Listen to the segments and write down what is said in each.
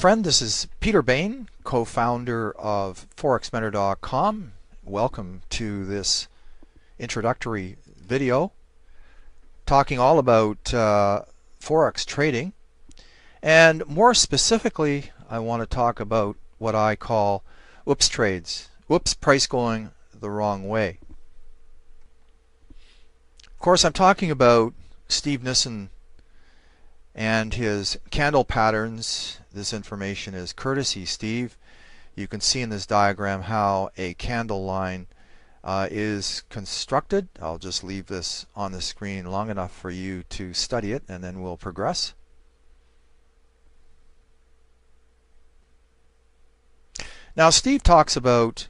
friend, this is Peter Bain, co-founder of ForexMentor.com. Welcome to this introductory video talking all about Forex trading. And more specifically, I want to talk about what I call oops trades. Oops, price going the wrong way. Of course, I'm talking about Steve Nissen and his candle patterns. This information is courtesy Steve. You can see in this diagram how a candle line is constructed. I'll just leave this on the screen long enough for you to study it, and then we'll progress. Now, Steve talks about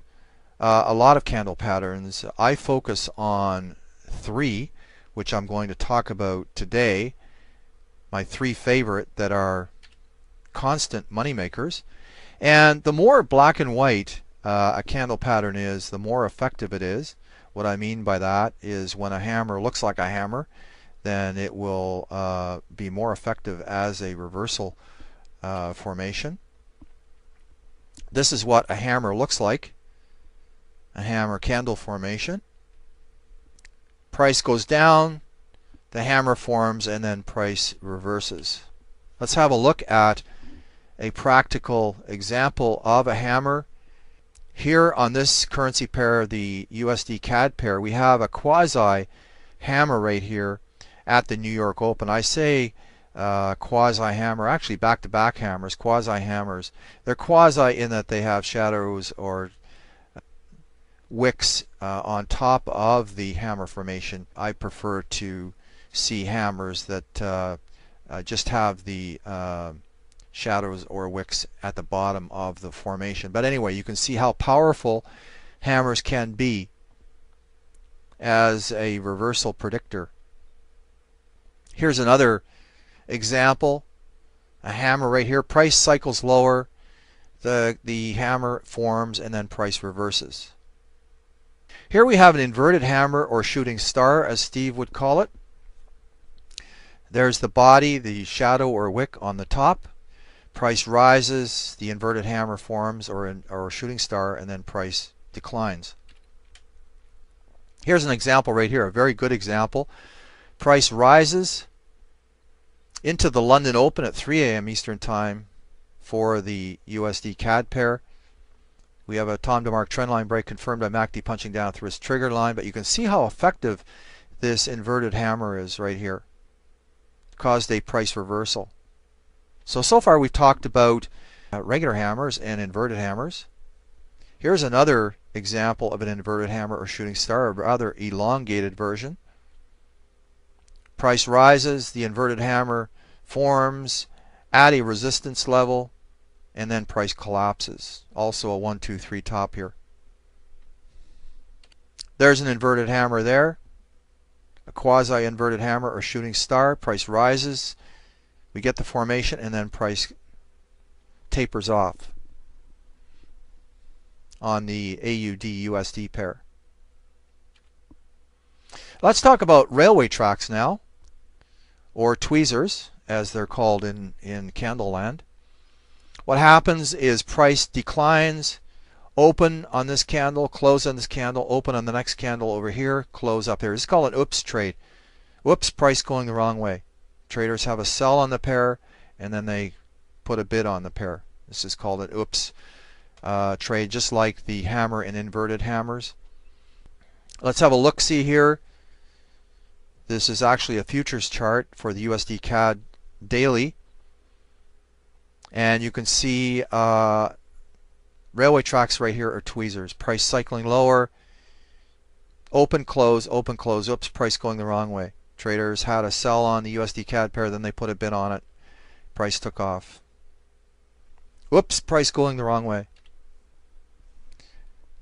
a lot of candle patterns. I focus on three, which I'm going to talk about today. My three favorite that are constant money makers. And the more black and white a candle pattern is, the more effective it is. What I mean by that is when a hammer looks like a hammer, then it will be more effective as a reversal formation. This is what a hammer looks like, a hammer candle formation. Price goes down, the hammer forms, and then price reverses. Let's have a look at a practical example of a hammer. Here on this currency pair, the USD CAD pair, we have a quasi hammer right here at the New York Open. I say quasi hammer, actually back-to-back hammers, quasi hammers. They're quasi in that they have shadows or wicks on top of the hammer formation. I prefer to see hammers that just have the shadows or wicks at the bottom of the formation. But anyway, you can see how powerful hammers can be as a reversal predictor. Here's another example. A hammer right here. Price cycles lower, the hammer forms, and then price reverses. Here we have an inverted hammer, or shooting star as Steve would call it. There's the body, the shadow or wick on the top. Price rises, the inverted hammer forms, or shooting star, and then price declines. Here's an example right here, a very good example. Price rises into the London Open at 3 a.m. Eastern Time for the USD CAD pair. We have a Tom DeMark trendline break confirmed by MACD punching down through his trigger line, but you can see how effective this inverted hammer is right here. Caused a price reversal. So far we've talked about regular hammers and inverted hammers. Here's another example of an inverted hammer or shooting star, a rather elongated version. Price rises, the inverted hammer forms at a resistance level, and then price collapses. Also a 1, 2, 3 top here. There's an inverted hammer there. A quasi-inverted hammer or shooting star. Price rises, we get the formation, and then price tapers off on the AUD-USD pair. Let's talk about railway tracks now, or tweezers as they're called in candle land. What happens is price declines, open on this candle, close on this candle, open on the next candle over here, close up here. This is called an oops trade. Oops, price going the wrong way. Traders have a sell on the pair, and then they put a bid on the pair. This is called an oops trade, just like the hammer and inverted hammers. Let's have a look-see here. This is actually a futures chart for the USD CAD daily. And you can see railway tracks right here are tweezers. Price cycling lower, open, close, oops, price going the wrong way. Traders had a sell on the USD CAD pair, then they put a bid on it. Price took off. Whoops, price going the wrong way.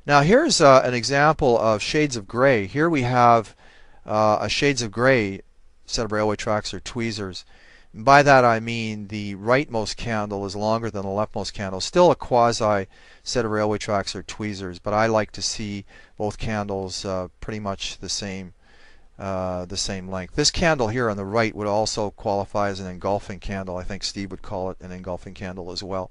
Now here's an example of shades of gray. Here we have a shades of gray set of railway tracks or tweezers. By that I mean the rightmost candle is longer than the leftmost candle. Still a quasi set of railway tracks or tweezers, but I like to see both candles pretty much the same the same length. This candle here on the right would also qualify as an engulfing candle. I think Steve would call it an engulfing candle as well.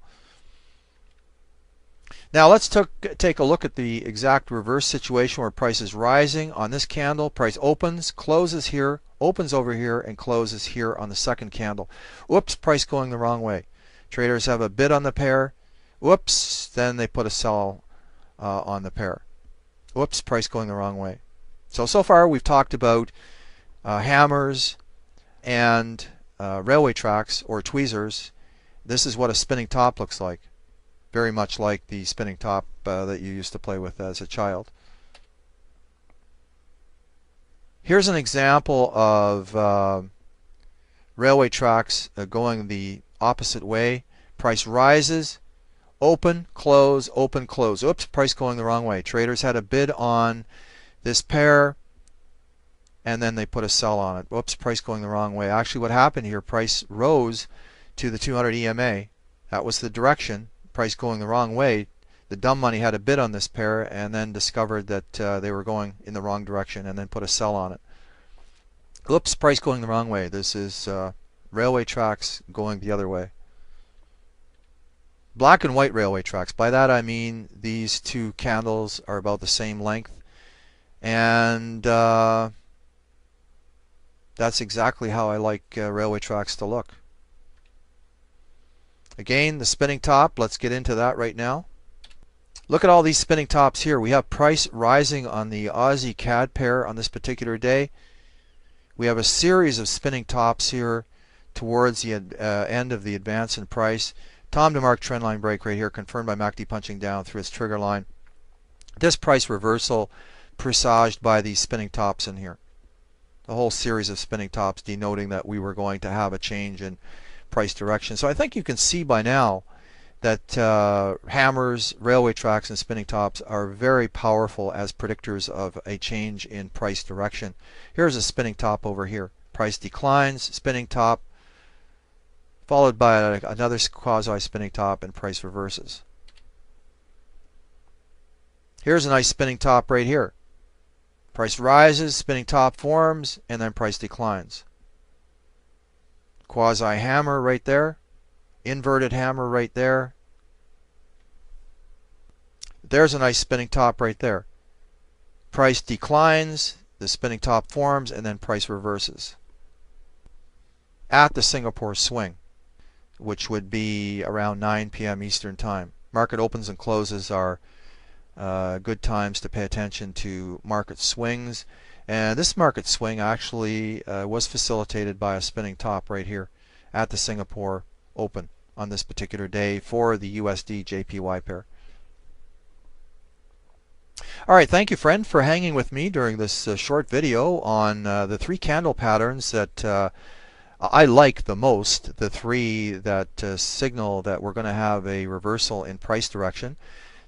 Now let's take a look at the exact reverse situation where price is rising. On this candle, price opens, closes here, opens over here, and closes here on the second candle. Whoops, price going the wrong way. Traders have a bid on the pair. Whoops, then they put a sell on the pair. Whoops, price going the wrong way. So far we've talked about hammers and railway tracks or tweezers. This is what a spinning top looks like. Very much like the spinning top that you used to play with as a child. Here's an example of railway tracks going the opposite way. Price rises, open, close, open, close. Oops, price going the wrong way. Traders had a bid on this pair and then they put a sell on it. Whoops, price going the wrong way. Actually what happened here, price rose to the 200 EMA. That was the direction. Price going the wrong way. The dumb money had a bid on this pair and then discovered that they were going in the wrong direction and then put a sell on it. Oops, price going the wrong way. This is railway tracks going the other way. Black and white railway tracks. By that I mean these two candles are about the same length, and that's exactly how I like railway tracks to look. Again, the spinning top, let's get into that right now. Look at all these spinning tops here. We have price rising on the Aussie CAD pair on this particular day. We have a series of spinning tops here towards the end of the advance in price. Tom DeMark trendline break right here, confirmed by MACD punching down through its trigger line. This price reversal presaged by these spinning tops in here. The whole series of spinning tops denoting that we were going to have a change in price direction. So I think you can see by now that hammers, railway tracks, and spinning tops are very powerful as predictors of a change in price direction. Here's a spinning top over here. Price declines, spinning top, followed by another quasi-spinning top, and price reverses. Here's a nice spinning top right here. Price rises, spinning top forms, and then price declines. Quasi-hammer right there. Inverted hammer right there. There's a nice spinning top right there. Price declines, the spinning top forms, and then price reverses. At the Singapore swing, which would be around 9 p.m. Eastern Time. Market opens and closes are good times to pay attention to market swings. And this market swing actually was facilitated by a spinning top right here at the Singapore Open on this particular day for the USD JPY pair. Alright, thank you friend for hanging with me during this short video on the three candle patterns that I like the most, the three that signal that we're going to have a reversal in price direction.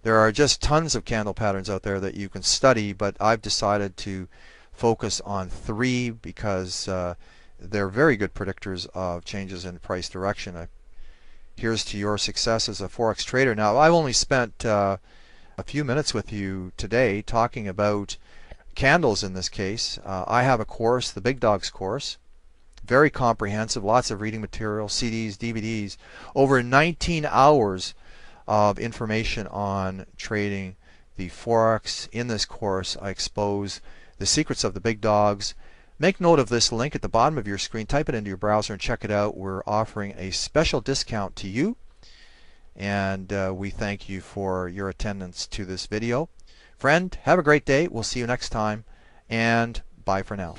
There are just tons of candle patterns out there that you can study, but I've decided to focus on three because they're very good predictors of changes in price direction. Here's to your success as a Forex trader. Now, I've only spent a few minutes with you today talking about candles in this case. I have a course, the Big Dogs course, very comprehensive, lots of reading material, CDs, DVDs, over 19 hours of information on trading the Forex. In this course, I expose the secrets of the big dogs. Make note of this link at the bottom of your screen. Type it into your browser and check it out. We're offering a special discount to you, and we thank you for your attendance to this video. Friend, have a great day. We'll see you next time, and bye for now.